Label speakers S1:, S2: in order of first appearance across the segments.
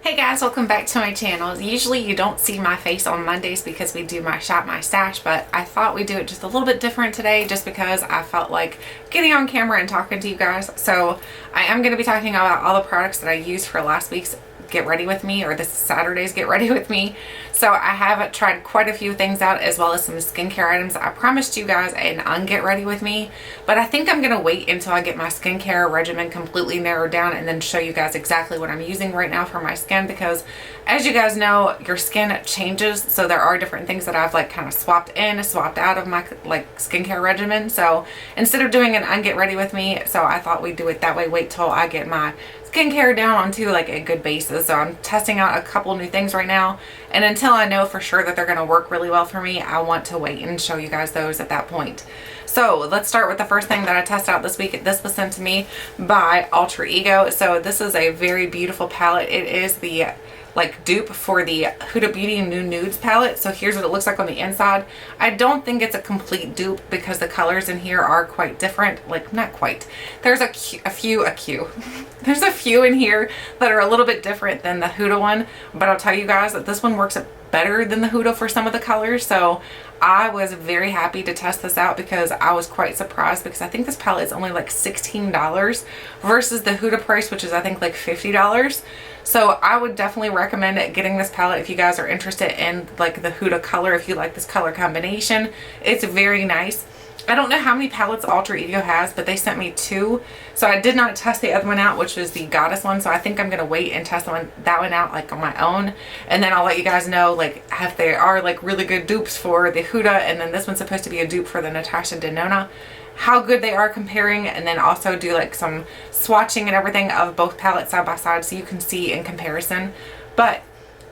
S1: Hey guys, welcome back to my channel. Usually you don't see my face on Mondays because we do my shop, my stash, but I thought we'd do it just a little bit different today just because I felt like getting on camera and talking to you guys. So I am going to be talking about all the products that I used for last week's Get Ready With Me, or this Saturday's Get Ready With Me. So I have tried quite a few things out, as well as some skincare items. I promised you guys an unget ready with me, but I think I'm gonna wait until I get my skincare regimen completely narrowed down and then show you guys exactly what I'm using right now for my skin, because as you guys know, your skin changes. So there are different things that I've like kind of swapped in, swapped out of my like skincare regimen. So instead of doing an unget ready with me, so I thought we'd do it that way, wait till I get my skincare down onto like a good basis. So I'm testing out a couple new things right now, and until I know for sure that they're going to work really well for me, I want to wait and show you guys those at that point. So let's start with the first thing that I tested out this week. This was sent to me by Alter Ego. So this is a very beautiful palette. It is the like dupe for the Huda Beauty New Nudes palette. So here's what it looks like on the inside. I don't think it's a complete dupe because the colors in here are quite different. Like, not quite. There's there's a few in here that are a little bit different than the Huda one, but I'll tell you guys that this one works better than the Huda for some of the colors. So I was very happy to test this out because I was quite surprised, because I think this palette is only like $16 versus the Huda price, which is I think like $50. So I would definitely recommend getting this palette if you guys are interested in like the Huda color, if you like this color combination. It's very nice. I don't know how many palettes Alter Ego has, but they sent me 2. So I did not test the other one out, which was the Goddess one. So I think I'm going to wait and test that one out like on my own. And then I'll let you guys know like if they are like really good dupes for the Huda, and then this one's supposed to be a dupe for the Natasha Denona, how good they are comparing, and then also do like some swatching and everything of both palettes side by side so you can see in comparison. But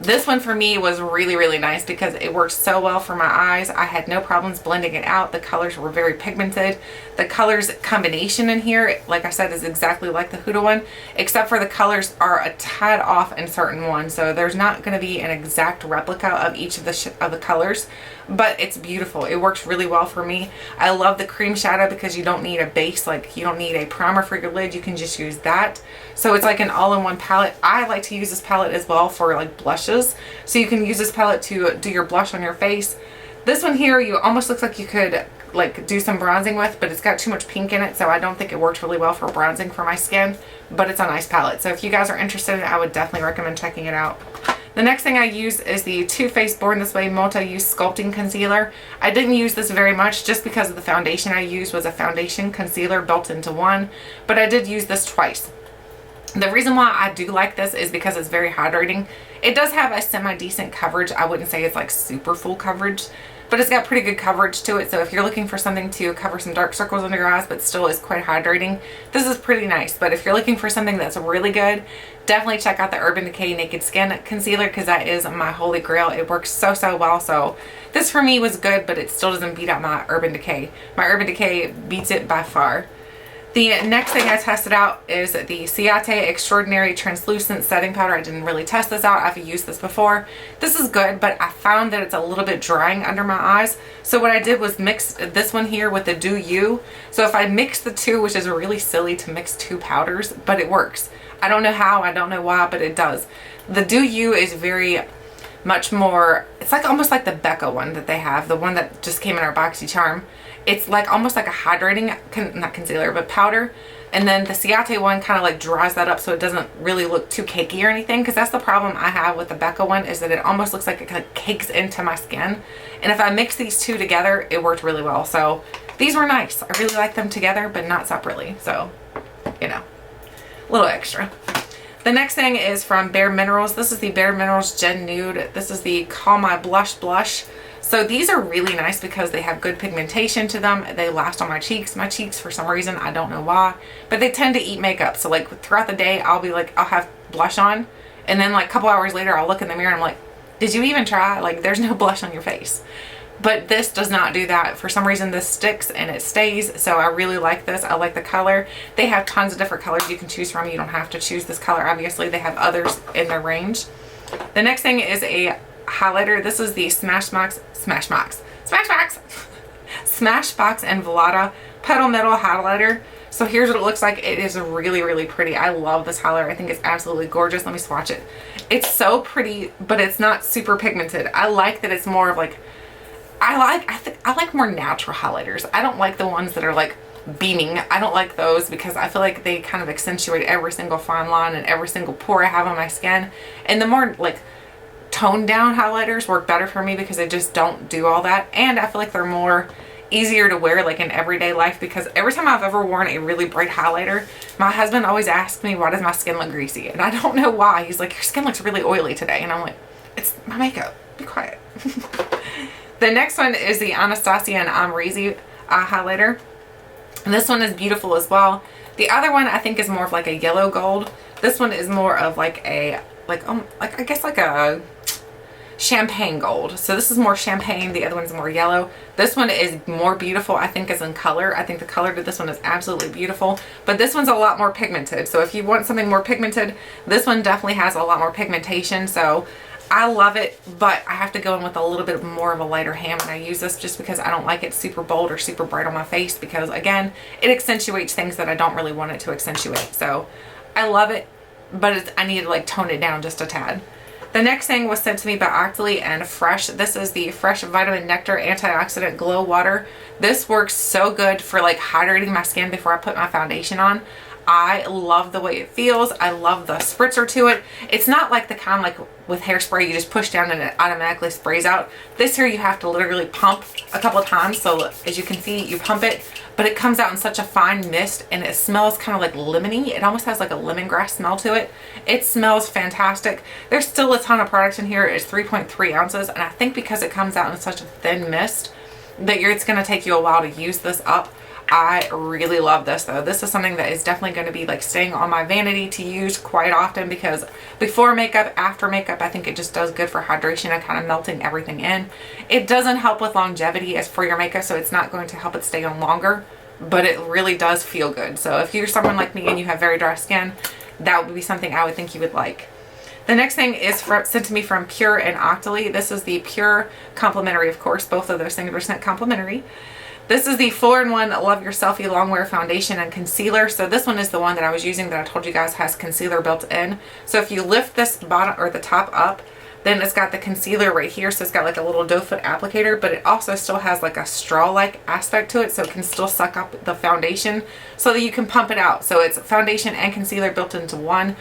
S1: this one for me was really, really nice because it worked so well for my eyes. I had no problems blending it out. The colors were very pigmented. The colors combination in here, like I said, is exactly like the Huda one, except for the colors are a tad off in certain ones. So there's not going to be an exact replica of each of the colors, but it's beautiful. It works really well for me. I love the cream shadow because you don't need a base, like you don't need a primer for your lid. You can just use that. So it's like an all-in-one palette. I like to use this palette as well for like blushes. So you can use this palette to do your blush on your face. This one here, you almost looks like you could like do some bronzing with, but it's got too much pink in it, so I don't think it works really well for bronzing for my skin, but it's a nice palette. So if you guys are interested in it, I would definitely recommend checking it out. The next thing I use is the Too Faced Born This Way Multi-Use Sculpting Concealer. I didn't use this very much just because of the foundation I used was a foundation concealer built into one, but I did use this twice. The reason why I do like this is because it's very hydrating. It does have a semi-decent coverage. I wouldn't say it's like super full coverage, but it's got pretty good coverage to it. So if you're looking for something to cover some dark circles under your eyes but still is quite hydrating, this is pretty nice. But if you're looking for something that's really good, definitely check out the Urban Decay Naked Skin Concealer, because that is my holy grail. It works so well. So this for me was good, but it still doesn't beat out my Urban Decay. My Urban Decay beats it by far. The next thing I tested out is the Ciate Extraordinary Translucent Setting Powder. I didn't really test this out. I've used this before. This is good, but I found that it's a little bit drying under my eyes. So what I did was mix this one here with the Do You. So if I mix the two, which is really silly to mix 2 powders, but it works. I don't know how, I don't know why, but it does. The Do You is very much more, it's like almost like the Becca one that they have, the one that just came in our BoxyCharm. It's like almost like a hydrating, not concealer, but powder. And then the Ciate one kind of like dries that up so it doesn't really look too cakey or anything, because that's the problem I have with the Becca one, is that it almost looks like it kind of cakes into my skin. And if I mix these two together, it worked really well. So these were nice. I really like them together, but not separately. So, you know, a little extra. The next thing is from bareMinerals. This is the bareMinerals Gen Nude. This is the Call My Blush. So these are really nice because they have good pigmentation to them. They last on my cheeks. My cheeks, for some reason, I don't know why, but they tend to eat makeup. So like throughout the day, I'll have blush on, and then like a couple hours later, I'll look in the mirror and I'm like, did you even try? Like, there's no blush on your face. But this does not do that. For some reason, this sticks and it stays. So I really like this. I like the color. They have tons of different colors you can choose from. You don't have to choose this color. Obviously, they have others in their range. The next thing is a highlighter. This is the Smashbox and Vlada Petal Metal Highlighter. So here's what it looks like. It is really, really pretty. I love this highlighter. I think it's absolutely gorgeous. Let me swatch it. It's so pretty, but it's not super pigmented. I like that it's more of like, I like more natural highlighters. I don't like the ones that are like beaming. I don't like those because I feel like they kind of accentuate every single fine line and every single pore I have on my skin. And the more like toned down highlighters work better for me because they just don't do all that. And I feel like they're more easier to wear like in everyday life, because every time I've ever worn a really bright highlighter, my husband always asks me, why does my skin look greasy? And I don't know why. He's like, your skin looks really oily today. And I'm like, it's my makeup. Be quiet. The next one is the Anastasia and Amrezy highlighter. And this one is beautiful as well. The other one I think is more of like a yellow gold. This one is more of like a, like I guess like a champagne gold. So this is more champagne. The other one's more yellow. This one is more beautiful, I think, as in color. I think the color to this one is absolutely beautiful, but this one's a lot more pigmented. So if you want something more pigmented, this one definitely has a lot more pigmentation. So I love it, but I have to go in with a little bit more of a lighter hand when I use this, just because I don't like it super bold or super bright on my face, because again, it accentuates things that I don't really want it to accentuate. So I love it, but I need to like tone it down just a tad. The next thing was sent to me by Octoly and Fresh. This is the Fresh Vitamin Nectar Antioxidant Glow Water. This works so good for like hydrating my skin before I put my foundation on. I love the way it feels. I love the spritzer to it. It's not like the kind like with hairspray you just push down and it automatically sprays out. This here you have to literally pump a couple of times. So as you can see, you pump it, but it comes out in such a fine mist and it smells kind of like lemony. It almost has like a lemongrass smell to it. It smells fantastic. There's still a ton of product in here. It's 3.3 ounces. And I think because it comes out in such a thin mist that it's going to take you a while to use this up. I really love this though. This is something that is definitely going to be like staying on my vanity to use quite often, because before makeup, after makeup, I think it just does good for hydration and kind of melting everything in. It doesn't help with longevity as for your makeup, so it's not going to help it stay on longer, but it really does feel good. So if you're someone like me and you have very dry skin, that would be something I would think you would like. The next thing is sent to me from Pure and Octoly. This is the Pure Complimentary, of course. Both of those things were sent complimentary. This is the 4-in-1 Love Your Selfie Longwear Foundation and Concealer. So this one is the one that I was using that I told you guys has concealer built in. So if you lift this bottom or the top up, then it's got the concealer right here. So it's got like a little doe foot applicator, but it also still has like a straw-like aspect to it. So it can still suck up the foundation so that you can pump it out. So it's foundation and concealer built into one.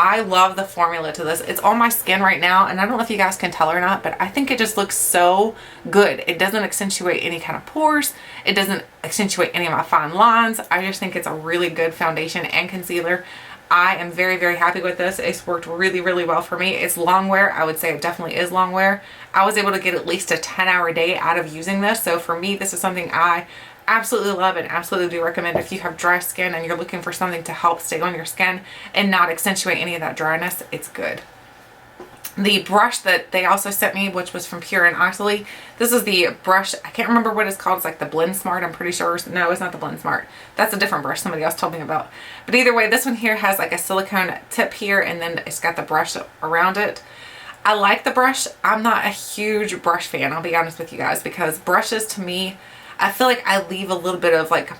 S1: I love the formula to this. It's on my skin right now, and I don't know if you guys can tell or not, but I think it just looks so good. It doesn't accentuate any kind of pores. It doesn't accentuate any of my fine lines. I just think it's a really good foundation and concealer. I am very, very happy with this. It's worked really, really well for me. It's Longwear. I would say it definitely is Longwear. I was able to get at least a 10-hour day out of using this. So for me, this is something I absolutely love and absolutely do recommend if you have dry skin and you're looking for something to help stay on your skin and not accentuate any of that dryness. It's good. The brush that they also sent me, which was from Pure and Octoly, this is the brush, I can't remember what it's called. It's like the Blend Smart, I'm pretty sure. No, it's not the Blend Smart. That's a different brush somebody else told me about. But either way, this one here has like a silicone tip here, and then it's got the brush around it. I like the brush. I'm not a huge brush fan, I'll be honest with you guys, because brushes to me, I feel like I leave a little bit of like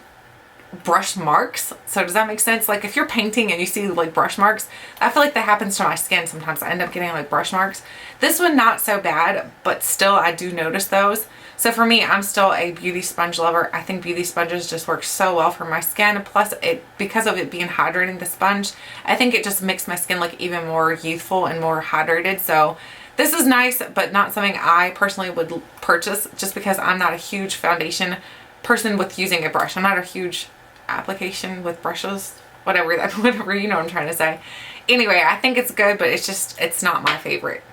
S1: brush marks. So does that make sense? Like if you're painting and you see like brush marks, I feel like that happens to my skin sometimes. I end up getting like brush marks. This one not so bad, but still I do notice those. So for me, I'm still a beauty sponge lover. I think beauty sponges just work so well for my skin. Plus it, because of it being hydrating, the sponge, I think it just makes my skin look even more youthful and more hydrated. So this is nice, but not something I personally would purchase, just because I'm not a huge foundation person with using a brush. I'm not a huge application with brushes, whatever, you know what I'm trying to say. Anyway, I think it's good, but it's not my favorite.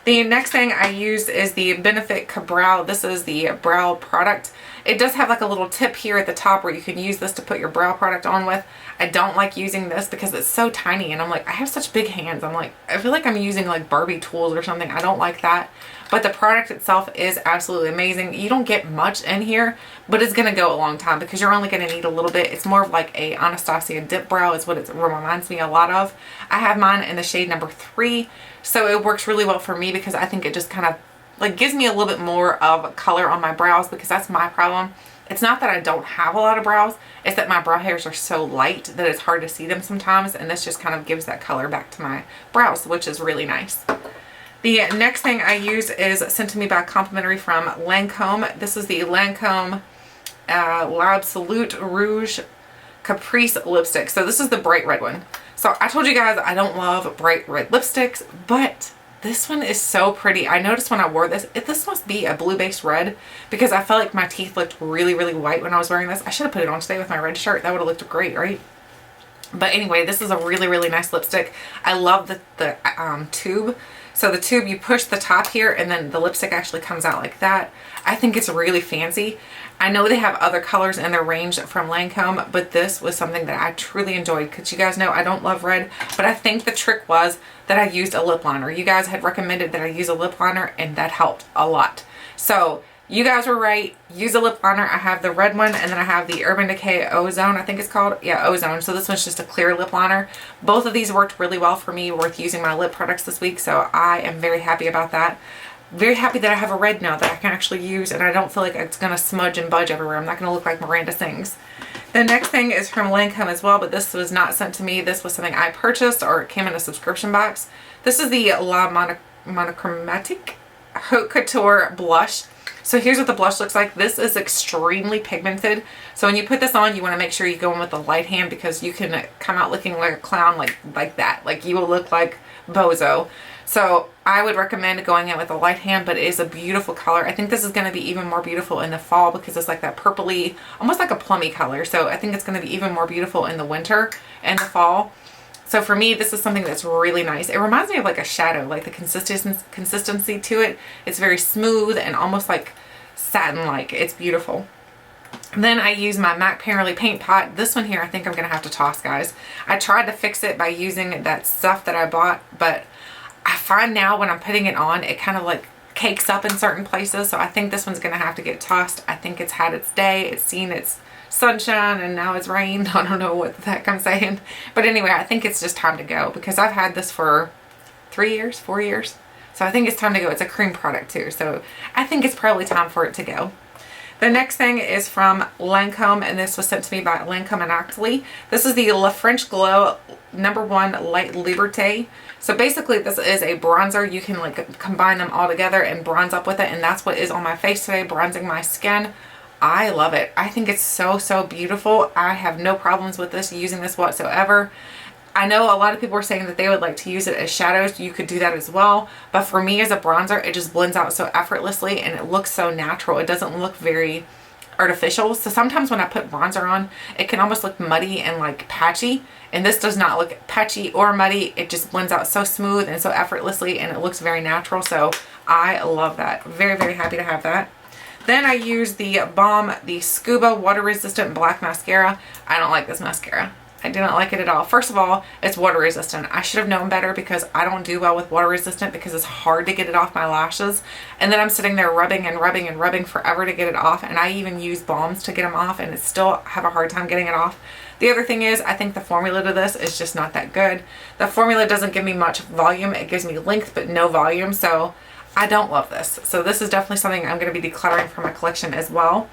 S1: The next thing I used is the Benefit Brow. This is the brow product. It does have like a little tip here at the top where you can use this to put your brow product on with. I don't like using this because it's so tiny, and I'm like, I have such big hands. I'm like, I feel like I'm using like Barbie tools or something. I don't like that. But the product itself is absolutely amazing. You don't get much in here, but it's going to go a long time because you're only going to need a little bit. It's more of like a Anastasia dip brow is what it reminds me a lot of. I have mine in the shade number 3. So it works really well for me because I think it just kind of like gives me a little bit more of color on my brows, because that's my problem. It's not that I don't have a lot of brows, it's that my brow hairs are so light that it's hard to see them sometimes, and this just kind of gives that color back to my brows, which is really nice. The next thing I use is sent to me by complimentary from Lancome. This is the Lancome L'Absolute Rouge Caprice lipstick. So this is the bright red one. So I told you guys I don't love bright red lipsticks, but this one is so pretty. I noticed when I wore this, this must be a blue based red, because I felt like my teeth looked really, really white when I was wearing this. I should have put it on today with my red shirt. That would have looked great, right? But anyway, this is a really, really nice lipstick. I love the tube. So the tube, you push the top here and then the lipstick actually comes out like that. I think it's really fancy. I know they have other colors in their range from Lancome, but this was something that I truly enjoyed, because you guys know I don't love red, but I think the trick was that I used a lip liner. You guys had recommended that I use a lip liner, and that helped a lot. So you guys were right. Use a lip liner. I have the red one, and then I have the Urban Decay Ozone, I think it's called. Yeah, Ozone. So this one's just a clear lip liner. Both of these worked really well for me, worth using my lip products this week, so I am very happy about that. Very happy that I have a red now that I can actually use, and I don't feel like it's going to smudge and budge everywhere. I'm not going to look like Miranda Sings. The next thing is from Lancome as well, but this was not sent to me. This was something I purchased, or it came in a subscription box. This is the Monochromatique Haute Couture blush. So here's what the blush looks like. This is extremely pigmented. So when you put this on, you want to make sure you go in with the light hand, because you can come out looking like a clown like that. Like you will look like Bozo. So I would recommend going in with a light hand, but it is a beautiful color. I think this is going to be even more beautiful in the fall, because it's like that purpley, almost like a plummy color. So I think it's going to be even more beautiful in the winter and the fall. So for me, this is something that's really nice. It reminds me of like a shadow, like the consistency to it. It's very smooth and almost like satin-like. It's beautiful. Then I use my MAC Painterly paint pot. This one here, I think I'm going to have to toss, guys. I tried to fix it by using that stuff that I bought, but I find now when I'm putting it on, it kind of like cakes up in certain places. So I think this one's going to have to get tossed. I think it's had its day. It's seen its sunshine and now it's rain. I don't know what the heck I'm saying. But anyway, I think it's just time to go, because I've had this for 4 years. So I think it's time to go. It's a cream product too. So I think it's probably time for it to go. The next thing is from Lancome, and this was sent to me by Lancome and Oxley. This is the La French Glow #1 Light Liberté. So basically this is a bronzer. You can like combine them all together and bronze up with it, and that's what is on my face today, bronzing my skin. I love it. I think it's so, so beautiful. I have no problems with this, using this whatsoever. I know a lot of people are saying that they would like to use it as shadows. You could do that as well. But for me as a bronzer, it just blends out so effortlessly and it looks so natural. It doesn't look very artificial. So sometimes when I put bronzer on, it can almost look muddy and like patchy. And this does not look patchy or muddy. It just blends out so smooth and so effortlessly, and it looks very natural. So I love that. Very, very happy to have that. Then I use the Balm, the Scuba Water Resistant Black Mascara. I don't like this mascara. I do not like it at all. First of all, it's water resistant. I should have known better, because I don't do well with water resistant, because it's hard to get it off my lashes. And then I'm sitting there rubbing and rubbing and rubbing forever to get it off. And I even use balms to get them off, and it's still have a hard time getting it off. The other thing is, I think the formula to this is just not that good. The formula doesn't give me much volume. It gives me length, but no volume. So I don't love this. So this is definitely something I'm going to be decluttering from my collection as well.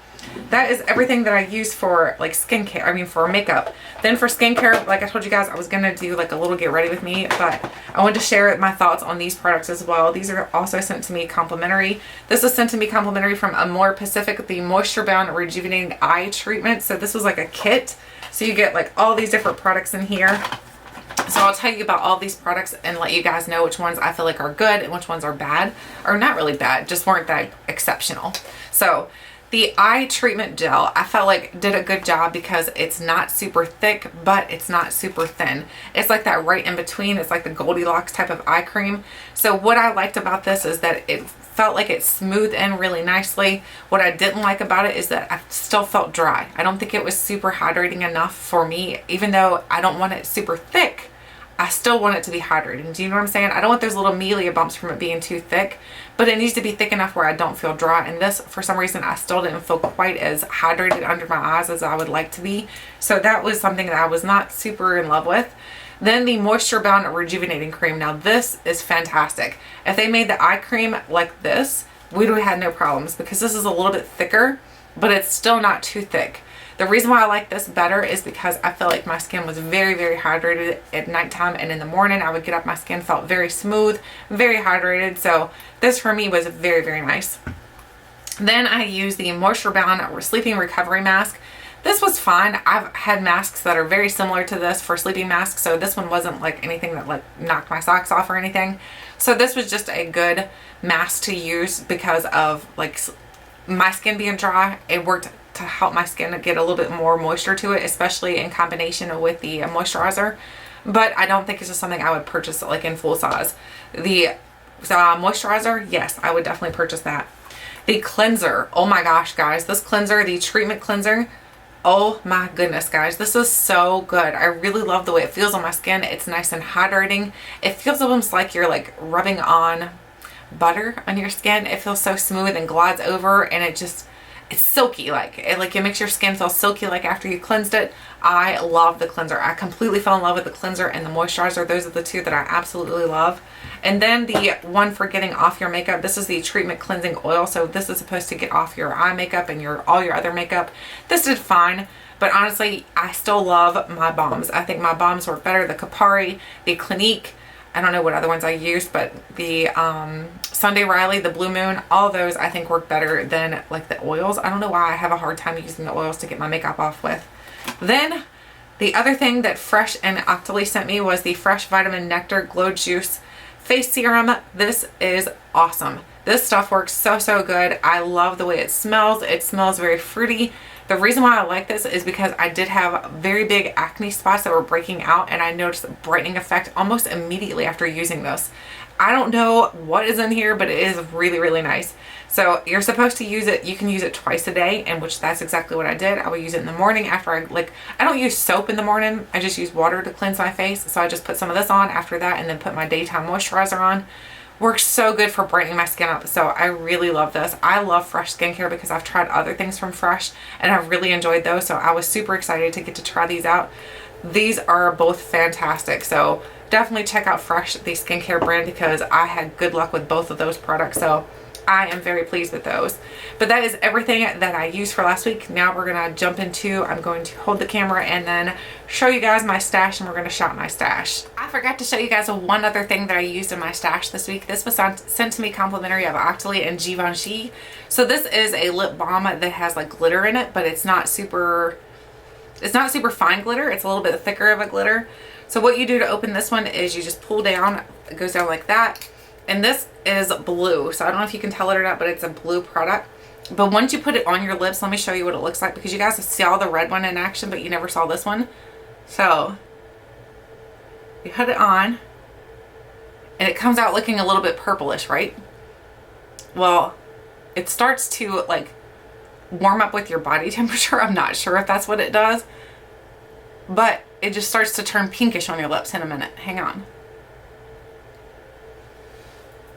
S1: That is everything that I use for like skincare, I mean for makeup. Then for skincare, like I told you guys, I was going to do like a little get ready with me, but I wanted to share my thoughts on these products as well. These are also sent to me complimentary. This is sent to me complimentary from Amore Pacific, the Moisture Bound Rejuvenating Eye Treatment. So this was like a kit. So you get like all these different products in here. So I'll tell you about all these products and let you guys know which ones I feel like are good and which ones are bad, or not really bad, just weren't that exceptional. So the eye treatment gel, I felt like did a good job, because it's not super thick, but it's not super thin. It's like that right in between. It's like the Goldilocks type of eye cream. So what I liked about this is that it felt like it smoothed in really nicely. What I didn't like about it is that I still felt dry. I don't think it was super hydrating enough for me. Even though I don't want it super thick, I still want it to be hydrating. Do you know what I'm saying? I don't want those little mealia bumps from it being too thick, but it needs to be thick enough where I don't feel dry. And this, for some reason, I still didn't feel quite as hydrated under my eyes as I would like to be. So that was something that I was not super in love with. Then the Moisture Bound Rejuvenating Cream. Now this is fantastic. If they made the eye cream like this, we would have had no problems, because this is a little bit thicker but it's still not too thick. The reason why I like this better is because I feel like my skin was very, very hydrated at nighttime, and in the morning I would get up, my skin felt very smooth, very hydrated. So this for me was very, very nice. Then I used the Moisture Bound Sleeping Recovery Mask. This was fine. I've had masks that are very similar to this for sleeping masks, so this one wasn't like anything that like knocked my socks off or anything. So this was just a good mask to use because of like my skin being dry. It worked to help my skin get a little bit more moisture to it, especially in combination with the moisturizer. But I don't think it's just something I would purchase like in full size. The moisturizer, yes, I would definitely purchase that. The cleanser, oh my gosh guys, this cleanser, the treatment cleanser, oh my goodness guys, this is so good. I really love the way it feels on my skin. It's nice and hydrating. It feels almost like you're like rubbing on butter on your skin. It feels so smooth and glides over, and it's silky, like it makes your skin feel silky like after you cleansed it. I love the cleanser. I completely fell in love with the cleanser and the moisturizer. Those are the two that I absolutely love. And then the one for getting off your makeup, this is the treatment cleansing oil. So this is supposed to get off your eye makeup and all your other makeup. This did fine, but honestly I still love my balms. I think my balms work better. The Capari, the Clinique, I don't know what other ones I used, but the Sunday Riley, the Blue Moon, all those I think work better than like the oils. I don't know why I have a hard time using the oils to get my makeup off with. Then the other thing that Fresh and Octoly sent me was the Fresh Vitamin Nectar Glow Juice Face Serum. This is awesome. This stuff works so, so good. I love the way it smells. It smells very fruity. The reason why I like this is because I did have very big acne spots that were breaking out, and I noticed a brightening effect almost immediately after using this. I don't know what is in here, but it is really, really nice. So you're supposed to use it, you can use it twice a day, and which that's exactly what I did. I would use it in the morning after I don't use soap in the morning. I just use water to cleanse my face. So I just put some of this on after that and then put my daytime moisturizer on. Works so good for brightening my skin up. So I really love this. I love Fresh skincare because I've tried other things from Fresh and I've really enjoyed those. So I was super excited to get to try these out. These are both fantastic. So definitely check out Fresh, the skincare brand, because I had good luck with both of those products. So I am very pleased with those. But that is everything that I used for last week. Now we're going to jump into, I'm going to hold the camera and then show you guys my stash, and we're going to shop my stash. I forgot to show you guys one other thing that I used in my stash this week. This was sent to me complimentary of Octoly and Givenchy. So this is a lip balm that has like glitter in it, but it's not super fine glitter. It's a little bit thicker of a glitter. So what you do to open this one is you just pull down, it goes down like that. And this is blue. So I don't know if you can tell it or not, but it's a blue product. But once you put it on your lips, let me show you what it looks like, because you guys saw the red one in action, but you never saw this one. So you put it on and it comes out looking a little bit purplish, right? Well, it starts to like warm up with your body temperature. I'm not sure if that's what it does, but it just starts to turn pinkish on your lips in a minute. Hang on.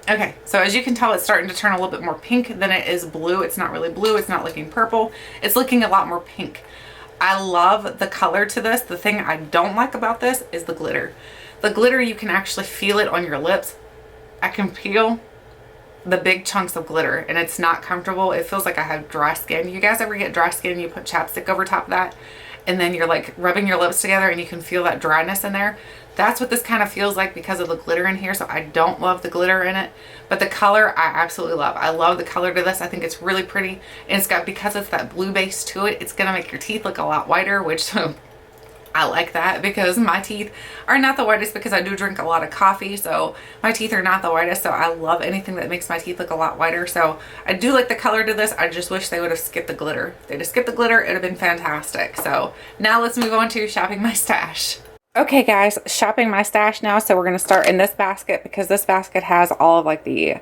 S1: Okay, so as you can tell, it's starting to turn a little bit more pink than it is blue. It's not really blue. It's not looking purple. It's looking a lot more pink. I love the color to this. The thing I don't like about this is the glitter. The glitter, you can actually feel it on your lips. I can feel the big chunks of glitter, and it's not comfortable. It feels like I have dry skin. You guys ever get dry skin and you put chapstick over top of that, and then you're like rubbing your lips together and you can feel that dryness in there? That's what this kind of feels like because of the glitter in here. So I don't love the glitter in it, but the color I absolutely love. I love the color to this. I think it's really pretty, and it's got, because it's that blue base to it, it's gonna make your teeth look a lot whiter, which I like that because my teeth are not the whitest, because I do drink a lot of coffee, so my teeth are not the whitest. So I love anything that makes my teeth look a lot whiter. So I do like the color to this. I just wish they would have skipped the glitter. If they'd have skipped the glitter, it would have been fantastic. So now let's move on to shopping my stash. Okay guys, shopping my stash now. So we're going to start in this basket, because this basket has all of like the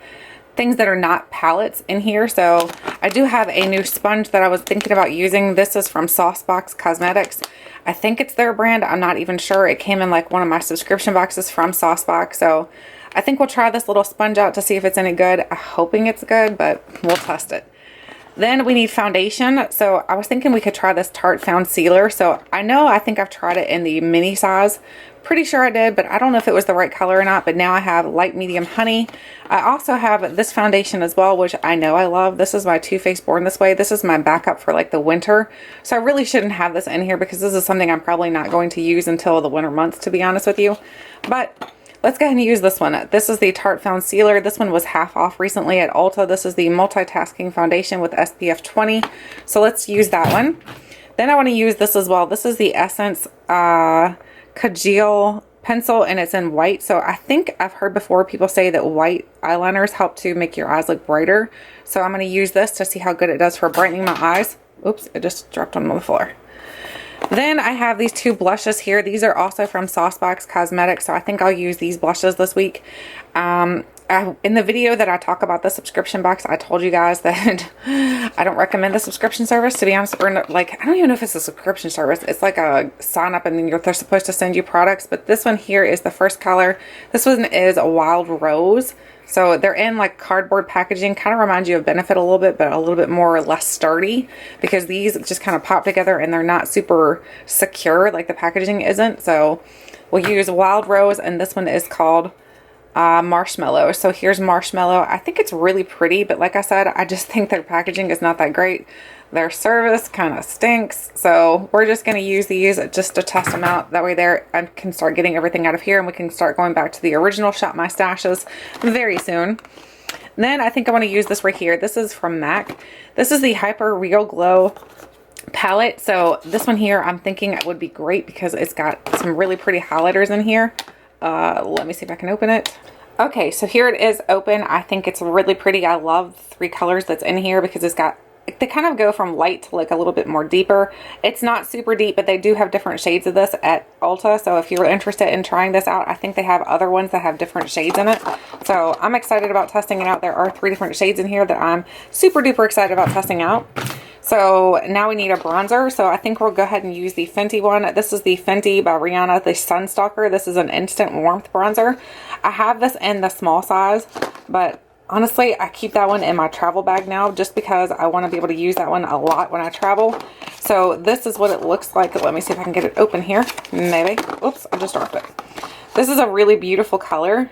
S1: things that are not palettes in here. So I do have a new sponge that I was thinking about using. This is from Smashbox Cosmetics. I think it's their brand. I'm not even sure. It came in like one of my subscription boxes from Smashbox. So I think we'll try this little sponge out to see if it's any good. I'm hoping it's good, but we'll test it. Then we need foundation. So I was thinking we could try this Tarte Found Sealer. So I think I've tried it in the mini size. Pretty sure I did, but I don't know if it was the right color or not. But now I have light medium honey. I also have this foundation as well, which I know I love. This is my Too Faced Born This Way. This is my backup for like the winter. So I really shouldn't have this in here because this is something I'm probably not going to use until the winter months, to be honest with you. But let's go ahead and use this one. This is the Tarte Found Sealer. This one was half off recently at Ulta. This is the multitasking foundation with SPF 20. So let's use that one. Then I want to use this as well. This is the Essence Congeal pencil, and it's in white. So I think I've heard before people say that white eyeliners help to make your eyes look brighter. So I'm going to use this to see how good it does for brightening my eyes. Oops, it just dropped on the floor. Then I have these two blushes here. These are also from Smashbox Cosmetics, so I think I'll use these blushes this week. In the video that I talk about the subscription box, I told you guys that I don't recommend the subscription service, to be honest. Or no, like, I don't even know if it's a subscription service. It's like a sign up and then they're supposed to send you products. But this one here is the first color. This one is a Wild Rose. So they're in like cardboard packaging. Kind of reminds you of Benefit a little bit, but a little bit more or less sturdy, because these just kind of pop together and they're not super secure like the packaging isn't. So we'll use Wild Rose, and this one is called Marshmallow. So here's Marshmallow. I think it's really pretty, but like I said, I just think their packaging is not that great. Their service kind of stinks. So we're just going to use these just to test them out. That way there I can start getting everything out of here, and we can start going back to the original Shop My Stashes very soon. Then I think I want to use this right here. This is from MAC. This is the Hyper Real Glow palette. So this one here I'm thinking it would be great because it's got some really pretty highlighters in here. Let me see if I can open it. Okay, so here it is open. I think it's really pretty. I love the three colors that's in here because it's got, they kind of go from light to like a little bit more deeper. It's not super deep, but they do have different shades of this at Ulta. So if you're interested in trying this out, I think they have other ones that have different shades in it. So I'm excited about testing it out. There are 3 different shades in here that I'm super duper excited about testing out. So now we need a bronzer. So I think we'll go ahead and use the Fenty one. This is the Fenty by Rihanna, the Sunstalker. This is an instant warmth bronzer. I have this in the small size, but honestly, I keep that one in my travel bag now just because I want to be able to use that one a lot when I travel. So this is what it looks like. Let me see if I can get it open here. Maybe. Oops, I just dropped it. This is a really beautiful color.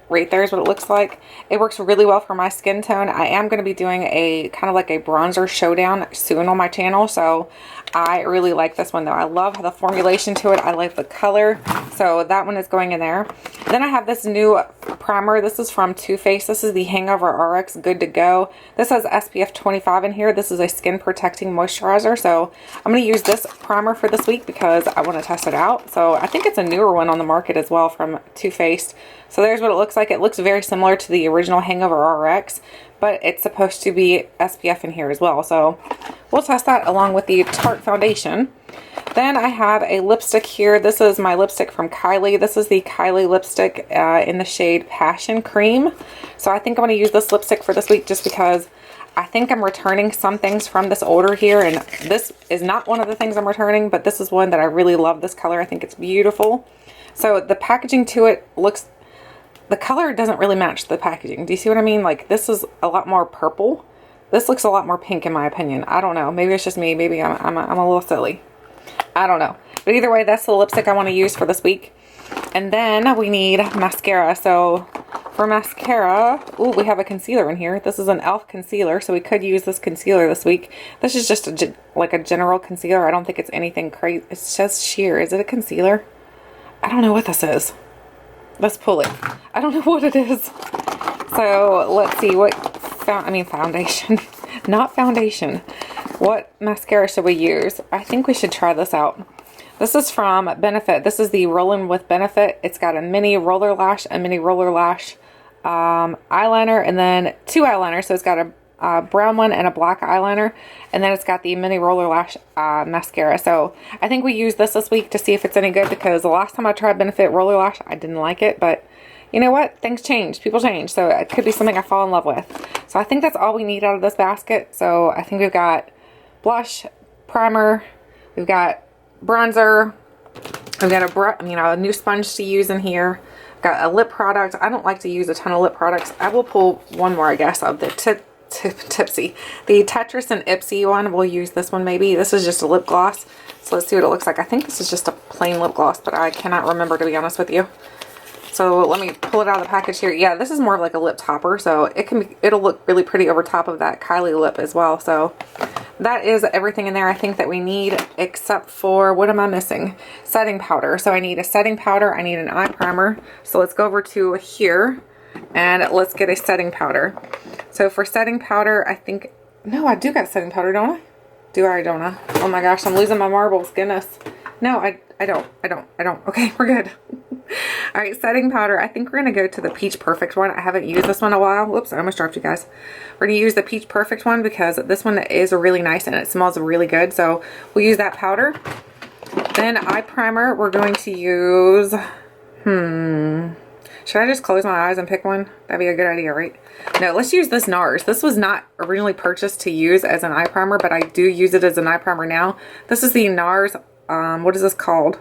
S1: Right there is what it looks like. It works really well for my skin tone. I am going to be doing a kind of like a bronzer showdown soon on my channel. So I really like this one though. I love the formulation to it. I like the color. So that one is going in there. Then I have this new primer. This is from Too Faced. This is the Hangover RX Good to Go. This has SPF 25 in here. This is a skin protecting moisturizer. So I'm going to use this primer for this week because I want to test it out. So I think it's a newer one on the market as well from Too Faced. So there's what it looks like. It looks very similar to the original Hangover RX, but it's supposed to be SPF in here as well. So we'll test that along with the Tarte foundation. Then I have a lipstick here. This is my lipstick from Kylie. This is the Kylie lipstick in the shade Passion Cream. So I think I'm going to use this lipstick for this week just because I think I'm returning some things from this order here. And this is not one of the things I'm returning, but this is one that I really love this color. I think it's beautiful. So the packaging to it looks... The color doesn't really match the packaging. Do you see what I mean? Like this is a lot more purple. This looks a lot more pink in my opinion. I don't know. Maybe it's just me. Maybe I'm a little silly. I don't know. But either way, that's the lipstick I want to use for this week. And then we need mascara. So for mascara, ooh, we have a concealer in here. This is an e.l.f. concealer. So we could use this concealer this week. This is just like a general concealer. I don't think it's anything crazy. It's just sheer. Is it a concealer? I don't know what this is. Let's pull it. I don't know what it is. So let's see what foundation, not foundation. What mascara should we use? I think we should try this out. This is from Benefit. This is the Rollin' with Benefit. It's got a mini roller lash, eyeliner, and then 2 eyeliners. So it's got a brown one and a black eyeliner, and then it's got the mini roller lash mascara. So I think we use this week to see if it's any good, because the last time I tried Benefit roller lash I didn't like it, but you know what, things change, people change, so it could be something I fall in love with. So I think that's all we need out of this basket. So I think we've got blush, primer, we've got bronzer, we've got a new sponge to use in here, got a lip product. I don't like to use a ton of lip products. I will pull one more, I guess, of the tipsy. The Tetris and Ipsy one, we'll use this one maybe. This is just a lip gloss. So let's see what it looks like. I think this is just a plain lip gloss, but I cannot remember, to be honest with you. So let me pull it out of the package here. Yeah, this is more of like a lip topper, so it'll look really pretty over top of that Kylie lip as well. So that is everything in there I think that we need, except for, what am I missing? Setting powder. So I need a setting powder, I need an eye primer. So let's go over to here and let's get a setting powder. So for setting powder, I think, no, I do got setting powder, don't I? Do I, don't I? Oh my gosh, I'm losing my marbles, goodness. No, I don't. Okay, we're good. All right, setting powder. I think we're going to go to the Peach Perfect one. I haven't used this one in a while. Whoops, I almost dropped you guys. We're going to use the Peach Perfect one because this one is really nice and it smells really good. So we'll use that powder. Then eye primer, we're going to use, should I just close my eyes and pick one? That'd be a good idea, right? No, let's use this NARS. This was not originally purchased to use as an eye primer, but I do use it as an eye primer now. This is the NARS, what is this called?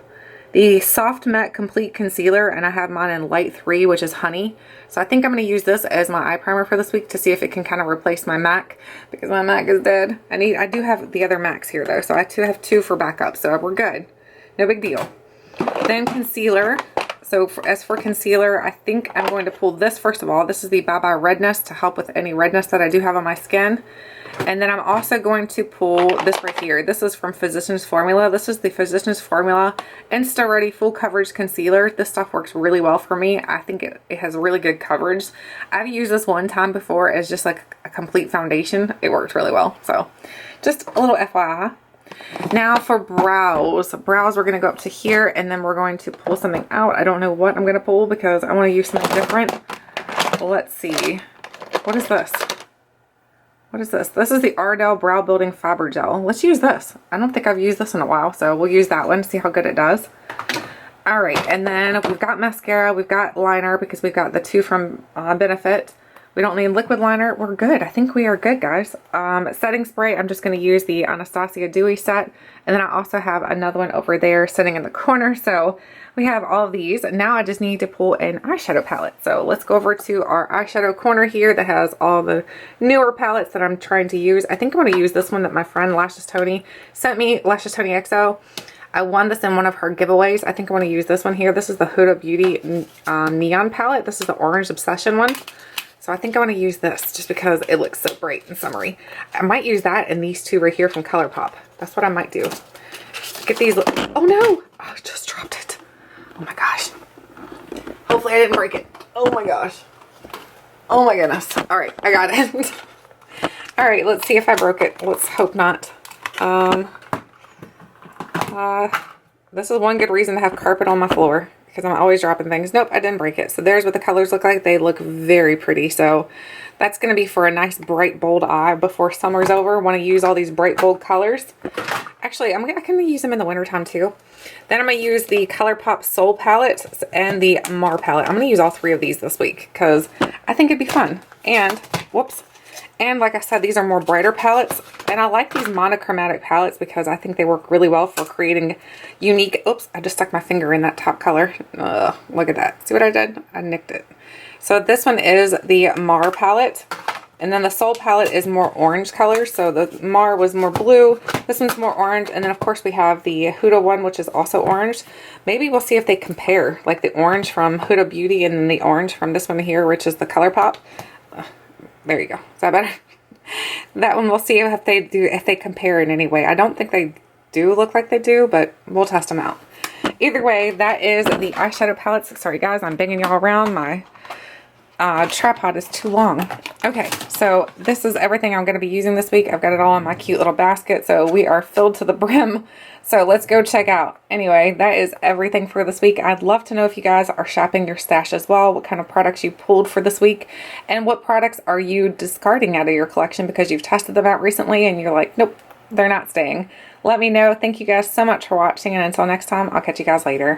S1: The Soft Matte Complete Concealer, and I have mine in Light 3, which is Honey. So I think I'm going to use this as my eye primer for this week to see if it can kind of replace my MAC, because my MAC is dead. I do have the other MACs here though, so I have two for backup, so we're good. No big deal. Then concealer. So as for concealer, I think I'm going to pull this first of all. This is the Bye Bye Redness to help with any redness that I do have on my skin. And then I'm also going to pull this right here. This is from Physicians Formula. This is the Physicians Formula Insta Ready Full Coverage Concealer. This stuff works really well for me. I think it has really good coverage. I've used this one time before as just like a complete foundation. It works really well. So just a little FYI. Now for brows. Brows, we're going to go up to here and then we're going to pull something out. I don't know what I'm going to pull because I want to use something different. Let's see. What is this? What is this? This is the Ardell Brow Building Fiber Gel. Let's use this. I don't think I've used this in a while, so we'll use that one, see how good it does. All right, and then we've got mascara, we've got liner because we've got the two from Benefit. We don't need liquid liner. We're good. I think we are good, guys. Setting spray, I'm just going to use the Anastasia Dewy set. And then I also have another one over there sitting in the corner. So we have all of these. Now I just need to pull an eyeshadow palette. So let's go over to our eyeshadow corner here that has all the newer palettes that I'm trying to use. I think I'm going to use this one that my friend Lashes Tony sent me, Lashes Tony XO. I won this in one of her giveaways. I think I want to use this one here. This is the Huda Beauty Neon palette. This is the Orange Obsession one. So I think I want to use this just because it looks so bright and summery. I might use that and these two right here from ColourPop. That's what I might do. Get these. Oh no! Oh, I just dropped it. Oh my gosh. Hopefully I didn't break it. Oh my gosh. Oh my goodness. All right, I got it. All right, let's see if I broke it. Let's hope not. This is one good reason to have carpet on my floor, because I'm always dropping things. Nope, I didn't break it. So there's what the colors look like. They look very pretty. So that's going to be for a nice bright bold eye before summer's over. Want to use all these bright bold colors. Actually, I can use them in the wintertime too. Then I'm going to use the ColourPop Soul palette and the Mar palette. I'm going to use all three of these this week because I think it'd be fun. And, whoops. And like I said, these are more brighter palettes. And I like these monochromatic palettes because I think they work really well for creating unique... Oops, I just stuck my finger in that top color. Look at that. See what I did? I nicked it. So this one is the Mar palette. And then the Soul palette is more orange colors. So the Mar was more blue. This one's more orange. And then of course we have the Huda one, which is also orange. Maybe we'll see if they compare. Like the orange from Huda Beauty and then the orange from this one here, which is the ColourPop. There you go. Is that better? That one we'll see if they compare in any way. I don't think they do look like they do, but we'll test them out. Either way, that is the eyeshadow palettes. Sorry guys, I'm banging y'all around. My tripod is too long. Okay, so this is everything I'm going to be using this week. I've got it all in my cute little basket, so we are filled to the brim. So let's go check out. Anyway, that is everything for this week. I'd love to know if you guys are shopping your stash as well, what kind of products you pulled for this week, and what products are you discarding out of your collection because you've tested them out recently and you're like, nope, they're not staying. Let me know. Thank you guys so much for watching, and until next time, I'll catch you guys later.